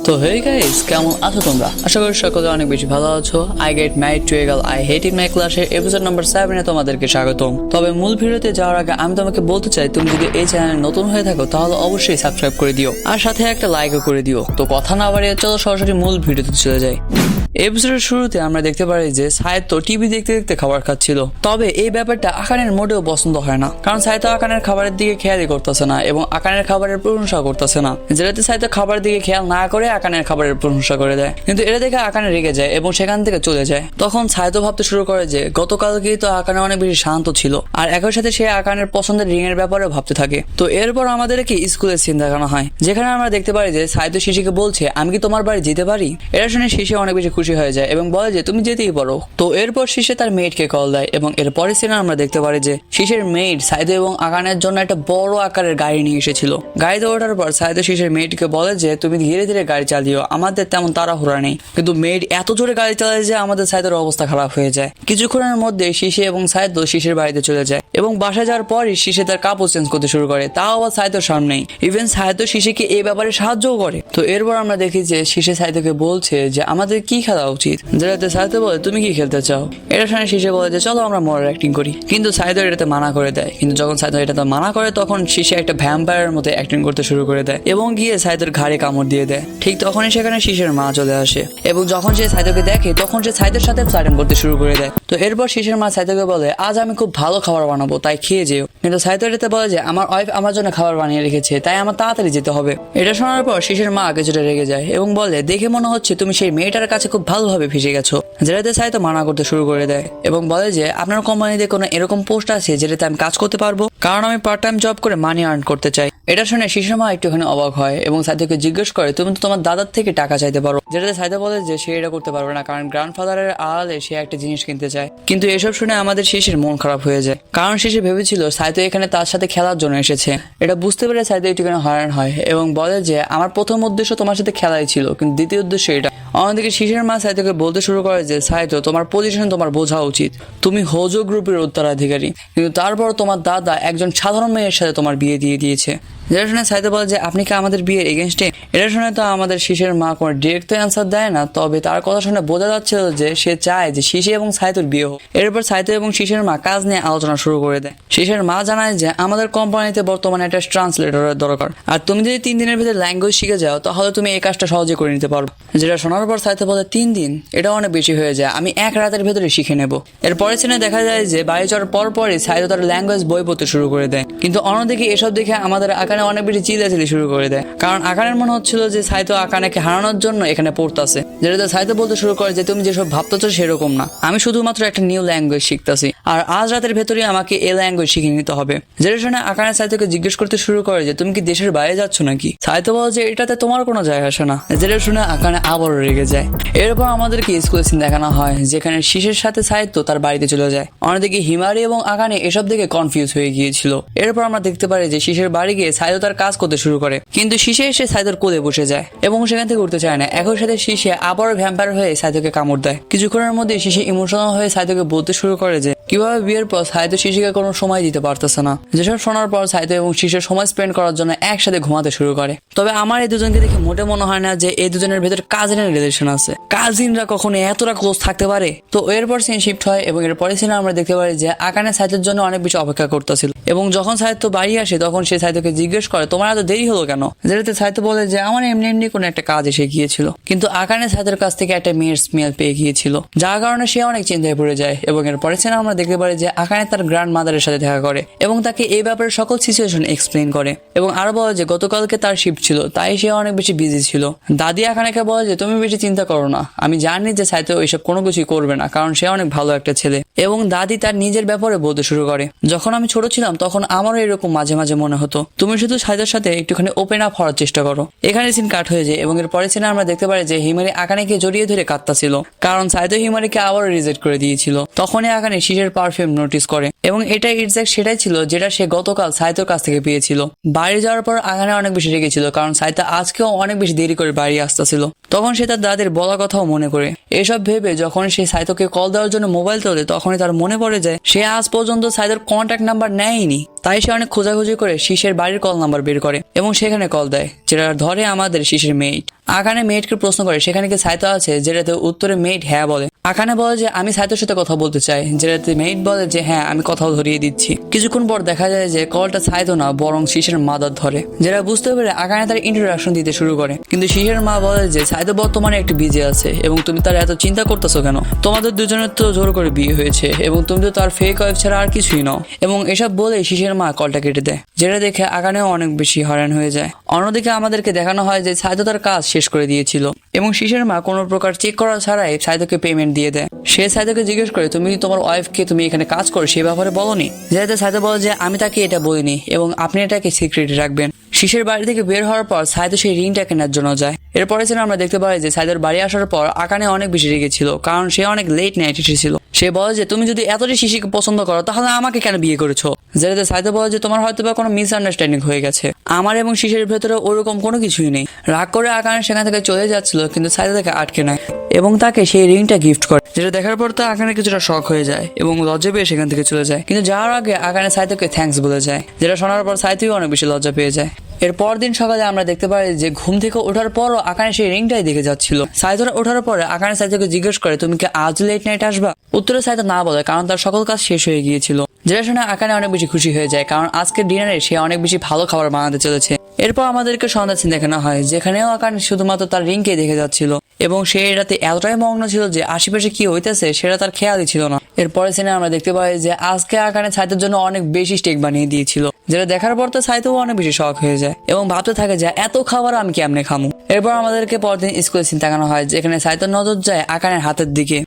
তো hey guys, কেমন আছো তোমরা? আশা করি সকলে অনেক বেশি ভালো আছো। I get married to a girl I hate it my ক্লাসের এপিসোড নাম্বার 7 এ তোমাদেরকে স্বাগতম। তবে মূল ভিডিওতে যাওয়ার আগে আমি তোমাকে বলতে চাই, তুমি যদি এই চ্যানেলে নতুন হয়ে থাকো তাহলে অবশ্যই সাবস্ক্রাইব করে দিও আর সাথে একটা লাইকও করে দিও। তো কথা না বাড়িয়ে চলো সরাসরি মূল ভিডিওতে চলে যাই। এপিসোডের শুরুতে আমরা দেখতে পারি যে সাহিত্য টিভি দেখতে দেখতে খাবার খাচ্ছিল। তবে এই ব্যাপারটা আকানের মোটেও পছন্দ হয় না, কারণ সাহিত্য আকানের খাবারের দিকে খেয়ালই করতেছে না এবং আকানের খাবারের প্রশংসা করতেছে না, যেটাতে সাহিত্য খাবারের দিকে খেয়াল না করে আকানের খাবারের প্রশংসা করে দেয়। কিন্তু এটা দেখে আকানে রেগে যায় এবং সেখান থেকে চলে যায়। তখন সাহিত্য ভাবতে শুরু করে যে গতকালকেই তো আকানে অনেক বেশি শান্ত ছিল, আর একই সাথে সে আকানের পছন্দের রিং এর ব্যাপারে ভাবতে থাকে। তো এরপর আমাদেরকে স্কুলের সিন দেখানো হয়, যেখানে আমরা দেখতে পারি যে সাহিত্য শিশিকে বলছে, আমি কি তোমার বাড়ি যেতে পারি? এটা শুনে শিশি অনেক বেশি খুশি হয়ে যায় এবং বলে যে তুমি যেতেই পারো। তো এরপর শিশে তার মেয়েটকে কল দেয় এবং এরপরের সিনে আমরা দেখতে পারি যে শিশের মেয়েট সাহিত্য এবং আকানের জন্য একটা বড় আকারের গাড়ি নিয়ে এসেছিল। গাড়িতে ওঠার পর সাহিত্য শিশের মেয়েটকে বলে যে তুমি ধীরে ধীরে গাড়ি চালিও, আমাদের তেমন তাড়াহুড়া নেই। কিন্তু মেয়েট এত জোরে গাড়ি চালায় যে আমাদের সাহিত্যের অবস্থা খারাপ হয়ে যায়। কিছুক্ষণের মধ্যে শিশে এবং সাহিত্য শিশের বাড়িতে চলে যায় এবং বাসায় যাওয়ার পরই শিশে তার কাপড় চেঞ্জ করতে শুরু করে, তাও আবার সাহিত্যর সামনেই। ইভেন সাহিত্য শিশিকে এই ব্যাপারে সাহায্যও করে। তো এরপর আমরা দেখি যে শিশে সাহিত্যকে বলছে যে আমাদের কি খেলা উচিত, যেটাতে সাহিত্য বলে তুমি কি খেলতে চাও? এটা শুনে শিশে বলে যে চলো আমরা মরার অ্যাক্টিং করি, কিন্তু সাহিত্য এটাতে মানা করে দেয়। কিন্তু যখন সাহিত্য এটাতে মানা করে তখন শিশে একটা ভ্যাম্পায়ারের মতো অ্যাক্টিং করতে শুরু করে দেয় এবং গিয়ে সাহিত্যের ঘাড়ে কামড় দিয়ে দেয়। ঠিক তখনই সেখানে শিশের মা চলে আসে এবং যখন সে সাহিত্যকে দেখে তখন সে সাহিত্যের সাথে ফ্লার্টিং করতে শুরু করে দেয়। তো এরপর শিশের মা সাহিত্যকে বলে আজ আমি খুব ভালো খাবার বানাবো, তাই খেয়ে যেও। কিন্তু সাহিত্য এটাতে বলে যে আমার ওয়াইফ আমার জন্য খাবার বানিয়ে রেখেছে, তাই আমার তাড়াতাড়ি যেতে হবে। এটা শোনার পর শিশের মা কিছুটা রেগে যায় এবং বলে দেখে মনে হচ্ছে তুমি সেই মেয়েটার কাছে খুব ভালোভাবে ফেসে গেছো, যেটাতে সাহিত্য মানা করতে শুরু করে দেয় এবং বলে যে আপনার কোম্পানিতে কোনো এরকম পোস্ট আছে যেটাতে আমি কাজ করতে পারবো, কারণ আমি পার্ট টাইম জব করে মানি আর্ন করতে চাই। এটা শুনে শিশুর মা একটুখানি অবাক হয় এবং সাহিত্যকে জিজ্ঞেস করে তুমি তো তোমার দাদার থেকে টাকা চাইতে পারো, যেটাতে সাহিত্য বলে যে সে এটা করতে পারবে না, কারণ গ্র্যান্ডফাদারের আড়ালে সে একটা জিনিস কিনতে চায়। কিন্তু এসব শুনে আমাদের শিশির মন খারাপ হয়ে যায়, কারণ শিশির ভেবেছিল সাহিত্য এখানে তার সাথে খেলার জন্য এসেছে। এটা বুঝতে পেরে সাহিত্য একটুখানি হয়রান হয় এবং বলে যে আমার প্রথম উদ্দেশ্য তোমার সাথে খেলাই ছিল, কিন্তু দ্বিতীয় উদ্দেশ্য এটা। অন্যদিকে শিশির মা সাহিত্যকে বলতে শুরু করে যে সাহিত্য তোমার পজিশন তোমার বোঝা উচিত, তুমি হোজো গ্রুপের উত্তরাধিকারী, কিন্তু তারপর তোমার দাদা একজন সাধারণ মেয়ের সাথে তোমার বিয়ে দিয়ে দিয়েছে। যেটা শুনে সাহিত্য বলে যে আপনি কি আমাদের বিয়ের এগেনস্টে? এটা শুনে তো আমাদের শিশের মা কোনো ডিরেক্ট অ্যান্সার দেয় না, তবে তার কথা শুনে বোঝা যাচ্ছিল যে সে চায় যে শিশে এবং সাহিত্যর বিয়ে হোক। এরপর সাহিত্য এবং শিশের মা কাজ নিয়ে আলোচনা শুরু করে দেয়। শিশের মা জানায় যে আমাদের কোম্পানিতে বর্তমানে একটা ট্রান্সলেটরের দরকার, আর তুমি যদি 3 দিনের ভিতরে ল্যাঙ্গুয়েজ শিখে যাও তাহলে তুমি এই কাজটা সহজে করে নিতে পারো। যেটা শোনার পর সাহিত্য বলে 3 দিন এটা অনেক বেশি হয়ে যায়, আমি 1 রাতের ভেতরে শিখে নেব। এরপরে সিনে দেখা যায় যে বাড়ি যাওয়ার পরই সাহিত্য তার ল্যাঙ্গুয়েজ বই পড়তে শুরু করে দেয়। কিন্তু অন্যদিকে এসব দেখে আমাদের আকানে অনেক বেশি চিল্লাচিল্লি শুরু করে দেয়, কারণ আকানের মনে হচ্ছিল যে সাহিত্য আকানেকে হারানোর জন্য এখানে পড়তেছে। যেটাতে সাহিত্য বলতে শুরু করে যে তুমি যেসব ভাবতেছো সেরকম না, আমি শুধুমাত্র একটা নিউ ল্যাঙ্গুয়েজ শিখতেছি, আর আজ রাতের ভেতরেই আমাকে এই ল্যাঙ্গুয়েজ শিখে নিতে হবে। যেটা শুনে আকানে সাহিত্যকে জিজ্ঞেস করতে শুরু করে যে তুমি কি দেশের বাইরে যাচ্ছ নাকি? সাহিত্য বলে যে এটাতে তোমার কোনো যায় আসে না। যেটা শুনে আকানে আবারও রেগে যায়। এরপর আমাদেরকে স্কুলের সিন দেখানো হয়, যেখানে শিশের সাথে সাহিত্য তার বাড়িতে চলে যায়। অন্যদিকে হিমারি এবং আকানে এসব দেখে কনফিউজ হয়ে গিয়েছিল। এরপর আমরা দেখতে পারি যে শিশের বাড়ি গিয়ে সাহিত্য তার কাজ করতে শুরু করে, কিন্তু শিশে এসে সাহিত্যর কোলে বসে যায় এবং সেখান থেকে উঠতে চায় না। একই সাথে শিশে আবারও ভ্যাম্পায়ার হয়ে সাহিত্যকে কামড় দেয়। কিছুক্ষণের মধ্যে শিশে ইমোশনাল হয়ে সাহিত্যকে বলতে শুরু করে যে কিভাবে বিয়ের পর সাহিত্য শিশিকে কোনো সময় দিতে পারতেছে না। যেসব শোনার পর সাহিত্য এবং শিশে সময় স্পেন্ড করার জন্য একসাথে ঘুমাতে শুরু করে। তবে আমার এই দুজনকে দেখে মোটে মনে হয় না যে এই দুজনের ভেতর কাজিনের রিলেশন আছে। কাজিনরা কখনো এতটা ক্লোজ থাকতে পারে? তো এরপর সিন শিফট হয় এবং এরপরে সিনে আমরা দেখতে পারি যে আকানে সাহিত্যের জন্য অনেক বেশি অপেক্ষা করতেছিল এবং যখন সাহিত্য বাড়ি আসে তখন সে সাহিত্যকে জিজ্ঞেস করে তোমার এত দেরি হলো কেন? যেটাতে সাহিত্য বলে যে আমার এমনি কোনো একটা কাজ এসে গিয়েছিল, কিন্তু আকানে সাহিত্যের কাছ থেকে একটা মেয়ের স্মেল পেয়ে গিয়েছিল, যার কারণে সে অনেক চিন্তায় পড়ে যায়। এবং এরপরে সিনে আমরা দেখতে পারি যে আকানে তার গ্র্যান্ড মাদারের সাথে দেখা করে এবং তাকে এই ব্যাপারে সকল সিচুয়েশন এক্সপ্লেন করে এবং আরো বলে যে গতকালকে তার শিফট ছিল, তাই সে অনেক বেশি বিজি ছিল। দাদি আকানেকে বলে যে তুমি বেশি চিন্তা করো না, আমি জানি যে সাহিত্য ওইসব কোনো কিছুই করবে না, কারণ সে অনেক ভালো একটা ছেলে। এবং দাদি তার নিজের ব্যাপারে বলতে শুরু করে যখন আমি ছোট ছিলাম তখন আমারও এরকম মাঝে মাঝে মনে হতো, তুমি শুধু সাহিত্যের সাথে একটুখানি ওপেন আপ হওয়ার চেষ্টা করো। এখানে সিন কাট হয়ে যায় এবং এর পরের সিনে আমরা দেখতে পারি যে হিমারি আকানেকে জড়িয়ে ধরে কাঁদতাছিল, কারণ সাহিত্য হিমারিকে আবারও রিজেক্ট করে দিয়েছিল। তখনই আকানে শিশের পারফিউম নোটিস করে এবং এটা এক্সাক্ট সেটাই ছিল যেটা সে গতকাল সাহিত্যর কাছ থেকে পেয়েছিল। বাড়ি যাওয়ার পর আকানে অনেক বেশি রেগেছিল, কারণ সাহিত্য আজকেও অনেক বেশি দেরি করে বাড়ি আসতেছিল। তখন সে তার দাদির বলা কথাও মনে করে। এসব ভেবে যখন সে সাহিত্যকে কল দেওয়ার জন্য মোবাইল তোলে তখন তখনই তার মনে পড়ে যায় সে আজ পর্যন্ত সাইদের কন্ট্যাক্ট নাম্বার নেয়নি। তাই সে অনেক খোঁজাখুঁজি করে শীষের বাড়ির কল নাম্বার বের করে এবং সেখানে কল দেয়, যেটা ধরে আমাদের শীষের মেইট। আকানে মেইটকে প্রশ্ন করে সেখানে কি সাইতো আছে, যেটাতে উত্তরে মেইট হ্যাঁ বলে। আকানে বলে যে আমি সাইতোর সাথে কথা বলতে চাই, যেটাতে মেইট বলে যে হ্যাঁ আমি কথাও ধরিয়ে দিচ্ছি। কিছুক্ষণ পর দেখা যায় যে কলটা সাইতো না বরং শীষের মাদার ধরে, যেটা বুঝতে পেরে আকানে তার ইন্ট্রোডাকশন দিতে শুরু করে। কিন্তু শীষের মা বলে যে সাইতো বর্তমানে একটু বিজি আছে এবং তুমি তার এত চিন্তা করতেছো কেন, তোমাদের দুজনের তো জোর করে বিয়ে হয়েছে এবং তুমি তো তার ফেক ওয়াইফ ছাড়া আর কিছুই নও। এবং এসব বলে শীষের মা কলটা কেটে দেয়, যেটা দেখে আকানেও অনেক বেশি হয়রান হয়ে যায়। অন্যদিকে আমাদেরকে দেখানো হয় যে সাইতো তার কাজ শেষ করে দিয়েছিল এবং শীষের মা কোনো প্রকার চেক করা ছাড়াই সাইতোকে পেমেন্ট দিয়ে দেয়। সে সাইতোকে জিজ্ঞেস করে তুমি তোমার ওয়াইফকে তুমি এখানে কাজ করো সে ব্যাপারে বলোনি, যেটাতে সাইতো বলে যে আমি তাকে এটা বলিনি এবং আপনি এটাকে সিক্রেট রাখবেন। শীষের বাড়ি থেকে বের হওয়ার পর সাইতো সেই রিংটা কেনার জন্য যায়। এরপরে ছিল আমরা দেখতে পাই যে সাইতোর বাড়ি আসার পর আকানে অনেক বেশি রেগেছিল, কারণ সে অনেক লেট নাইট এসেছিল। সে বলে যে তুমি যদি এতটাই শিশিকে পছন্দ করো তাহলে আমাকে কেন বিয়ে করেছো, যেটাতে সাইতো বলে যে তোমার হয়তো বা কোনো মিসআন্ডারস্ট্যান্ডিং হয়ে গেছে, আমার এবং শীষের ভেতরে ওরকম কোনো কিছুই নেই। রাগ করে আকানে সেখান থেকে চলে যাচ্ছিল, কিন্তু সাইতো তাকে আটকে নেয় এবং তাকে সেই রিংটা গিফট করে, যেটা দেখার পর তো আকানে কিছুটা শক হয়ে যায় এবং লজ্জা পেয়ে সেখান থেকে চলে যায়। কিন্তু যাওয়ার আগে আকানে সাইতোকে থ্যাঙ্কস বলে যায়, যেটা শোনার পর সাইতোই অনেক বেশি লজ্জা পেয়ে যায়। এর পরদিন সকালে আমরা দেখতে পাই যে ঘুম থেকে ওঠার পরও আকানে সেই রিংটাই দেখে যাচ্ছিল। সাইতোরা ওঠার পরে আকানে সাইতোকে জিজ্ঞেস করে তুমি কি আজ লেট নাইট আসবা, উত্তরে সাইতো না বলে কারণ তার সকল কাজ শেষ হয়ে গিয়েছিল, যেটা শুনে আকানে অনেক বেশি খুশি হয়ে যায় কারণ আজকের ডিনারে সে অনেক বেশি ভালো খাবার বানাতে চলেছে। এরপর আমাদেরকে সন্ধ্যা সিন দেখানো হয়, যেখানেও আকানে শুধুমাত্র তার রিংকে দেখে যাচ্ছিল এবং সে এটাতে এতটাই মগ্ন ছিল যে আশেপাশে কি হইতেছে সেটা তার খেয়ালই ছিল না। এরপরে সিনে আমরা দেখতে পাই যে আজকে আকানে সাইতোর জন্য অনেক বেশি স্টেক বানিয়ে দিয়েছিল, যেটা দেখার পর তো সাইতো অনেক বেশি শখ হয়ে যায় এবং ভাবতে থাকে যে এত খাবার আমি কেমনে খামু। এরপর আমাদেরকে পরদিন স্কুলে সিন দেখানো হয়, যেখানে সাইতোর নজর যায় আকানের হাতের দিকে।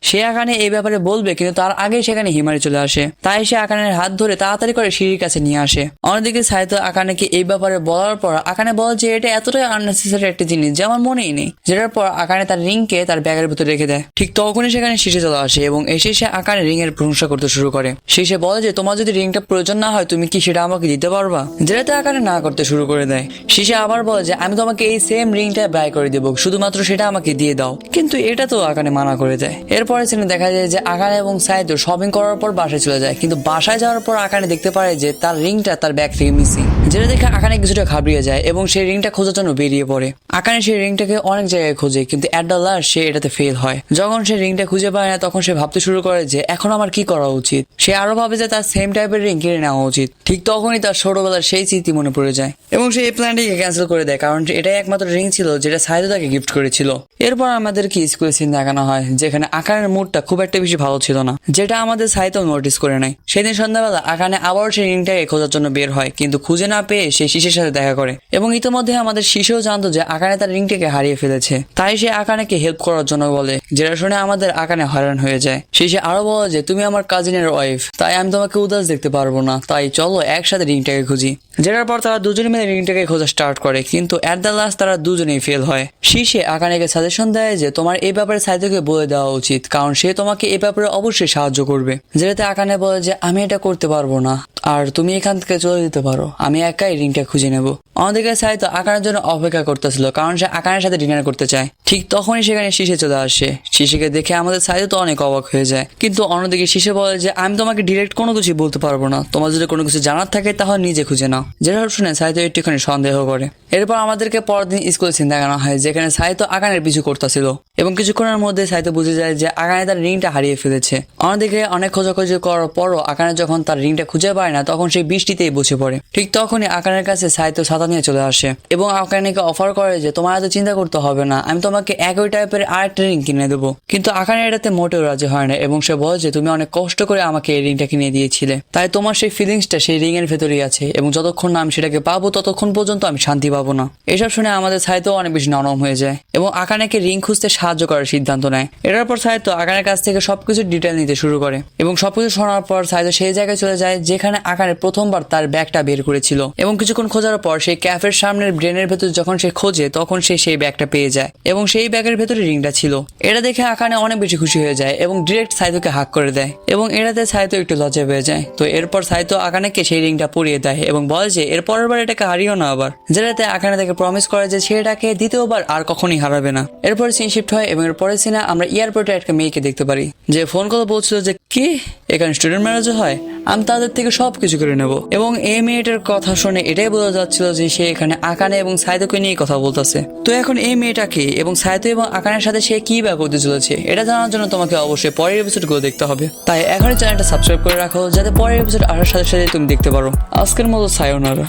সে আকানে এই ব্যাপারে বলবে কিন্তু তার আগে সেখানে হিমারি চলে আসে, তাই সে আকানের হাত ধরে তাড়াতাড়ি করে সিঁড়ির কাছে নিয়ে আসে। অন্যদিকে সাইতো আকানেকে এই ব্যাপারে বলার পর আকানে বলে যে এটা এতটাই আননেসেসারি একটা জিনিস যে আমার মনেই নেই, যেটার পর আকানে তার রিংকে তার ব্যাগের ভিতরে রেখে দেয়। ঠিক তখনই সেখানে শীষে চলে আসে এবং এসে সে আকানে রিং এর প্রশংসা করতে শুরু করে। শীষে বলে যে তোমার যদি রিংটা প্রয়োজন না হয় তুমি কি সেটা আমাকে দিতে পারবা, যেটাতে আকানে না করতে শুরু করে দেয়। শীষে আবার বলে যে আমি তোমাকে এই সেম রিংটা বাই করে দেবো, শুধুমাত্র সেটা আমাকে দিয়ে দাও, কিন্তু এটা তো আকানে মানা করে দেয়। এরপরে সিনে দেখা যায় যে আকানে এবং সাইতো শপিং করার পর বাসায় চলে যায়, কিন্তু বাসায় যাওয়ার পর আকানে দেখতে পারে যে তার রিংটা তার ব্যাগ থেকে মিসিং, যেটা দেখে আকানে কিছুটা ঘাবড়িয়ে যায় এবং সেই রিংটা খোঁজার জন্য বেরিয়ে পড়ে। আকানে সেই রিংটাকে অনেক জায়গায় খোঁজে কিন্তু এট দ্য লাস্ট সে এটাতে ফেল হয়। যখন সে রিংটা খুঁজে পায় না তখন সে ভাবতে শুরু করে যে এখন আমার কি করা উচিত। সে আরো ভাবে যে তার সেম টাইপের রিং কিনে নেওয়া উচিত। ঠিক তখনই তার ছোটবেলার সেই স্মৃতি মনে পড়ে যায় এবং সে এই প্ল্যানটিকে ক্যান্সেল করে দেয়, কারণ এটাই একমাত্র রিং ছিল যেটা সাইতো তাকে গিফট করেছিল। এরপর আমাদের কি স্কুলে সিন দেখানো হয়, যেখানে আকানের মুডটা খুব একটা বেশি ভালো ছিল না, যেটা আমাদের সাইতো নোটিস করে নেয়। সেদিন সন্ধ্যাবেলা আকানে আবার সেই রিংটাকে খোঁজার জন্য বের হয়, কিন্তু খুঁজে না পেয়ে সে শীষের সাথে দেখা করে এবং ইতিমধ্যে আমাদের শীষেও জানতো যে আকানে তার রিংটাকে হারিয়ে ফেলেছে। তাই সে আকানেকে হেল্প করার জন্য বলে, যেটা শুনে আমাদের আকানে হয়রান হয়ে যায়। শীষে আরো বলে যে তুমি আমার কাজিনের ওয়াইফ, তাই আমি তোমাকে উদাস দেখতে পারবো না, তাই চলো একসাথে রিংটাকে খুঁজি। যেটার পর তারা দুজনে মিলে রিংটাকে খোঁজা স্টার্ট করে, কিন্তু এট দ্য লাস্ট তারা দুজনেই ফেল হয়। শীষে আকানেকে সাজেশন দেয় যে তোমার এই ব্যাপারে সাইতোকে বলে দেওয়া উচিত, কারণ সে তোমাকে এই ব্যাপারে অবশ্যই সাহায্য করবে। যেটাতে আকানে বলে যে আমি এটা করতে পারবো না আর তুমি এখান থেকে চলে যেতে পারো, আমি একাই রিংটা খুঁজে নেব। অন্যদিকে সাইতো আকানের জন্য অপেক্ষা করতেছিল, কারণ সে আকানের সাথে ডিনার করতে চায়। ঠিক তখনই সেখানে শীষে চলে আসে। শীষেকে দেখে আমাদের সাইতো তো অনেক অবাক হয়ে যায়, কিন্তু অন্যদিকে শীষে বলে যে আমি তোমাকে ডিরেক্ট কোনো কিছু বলতে পারবো না, তোমার যদি কোনো কিছু জানার থাকে তাহলে নিজে খুঁজে নাও। যেটা শুনে সাইতো একটুখানি সন্দেহ করে। এরপর আমাদেরকে পরদিন স্কুল সিন দেখানো হয়, যেখানে সাইতো আকানের পিছু করতেছিল এবং কিছুক্ষণের মধ্যে সাইতো বুঝে যায় যে আকানে তার রিংটা হারিয়ে ফেলেছে। অন্যদিকে অনেক খোঁজাখুঁজি করার পরও আকানে যখন তার রিংটা খুঁজে পায় না তখন সে বৃষ্টিতেই বসে পড়ে। ঠিক তখনই আকানের কাছে সাইতো ছাতা নিয়ে চলে আসে এবং আকানেকে অফার করে যে তোমার এত চিন্তা করতে হবে না, আমি তোমাকে একই টাইপের আরেকটা রিং কিনে দেবো। কিন্তু আকানে এটাতে মোটেও রাজি হয় না এবং সে বলে যে তুমি অনেক কষ্ট করে আমাকে এই রিংটা কিনে দিয়েছিলে, তাই তোমার সেই ফিলিংসটা সেই রিং এর ভেতরেই আছে এবং যতক্ষণ না আমি সেটাকে পাবো ততক্ষণ পর্যন্ত আমি শান্তি পাবো না। এসব শুনে আমাদের সাইতো অনেক বেশি নরম হয়ে যায় এবং আকানেকে রিং খুঁজতে সাহায্য করার সিদ্ধান্ত নেয়। এটার পর সাইতো আকানের কাছ থেকে সবকিছু ডিটেল নিতে শুরু করে এবং সবকিছু শোনার পর সাইতো সেই জায়গায় চলে যায় যেখানে আকানে প্রথমবার তার ব্যাগটা বের করেছিল। ছিল এবং কিছুক্ষণ খোঁজার পর সেই ক্যাফের সামনের ড্রেনের ভেতর যখন সে খোঁজে তখন সে সেই ব্যাগটা পেয়ে যায় এবং সেই ব্যাগের ভেতরে রিংটা ছিল। এটা দেখে আকানে অনেক বেশি খুশি হয়ে যায় এবং ডিরেক্ট সাইতোকে হাক করে দেয় এবং এটাতে সাইতো একটু লজ্জা পেয়ে যায়। তো এরপর সাইতো আকানেকে সেই রিংটা পরিয়ে দেয় এবং বলে যে এর পরের বার এটাকে হারিও না আবার, যেটাতে আকানে তাকে প্রমিস করে যে সে এটাকে দ্বিতীয়বার আর কখনই হারাবে না। এরপর সিন শিফট হয় এবং এর পরের সিনে আমরা এয়ারপোর্টে একটা মেয়েকে দেখতে পারি যে ফোন করে বলছিল যে কি এখানে স্টুডেন্ট ম্যারেজও হয়, আমি তাদের থেকে সবকিছু করে নেব। এবং এই মেয়েটার কথা শুনে এটাই বোঝা যাচ্ছিল যে সে এখানে আকানে এবং সাইতোকে নিয়ে কথা বলতেছে। তো এখন এই মেয়েটাকে এবং সাইতো এবং আকানের সাথে সে কি ব্যাপার করতে চলেছে এটা জানার জন্য তোমাকে অবশ্যই পরের এপিসোডগুলো দেখতে হবে। তাই এখনই চ্যানেলটা সাবস্ক্রাইব করে রাখো যাতে পরের এপিসোড আসার সাথে সাথে তুমি দেখতে পারো। আজকের মতো সায়োনারা।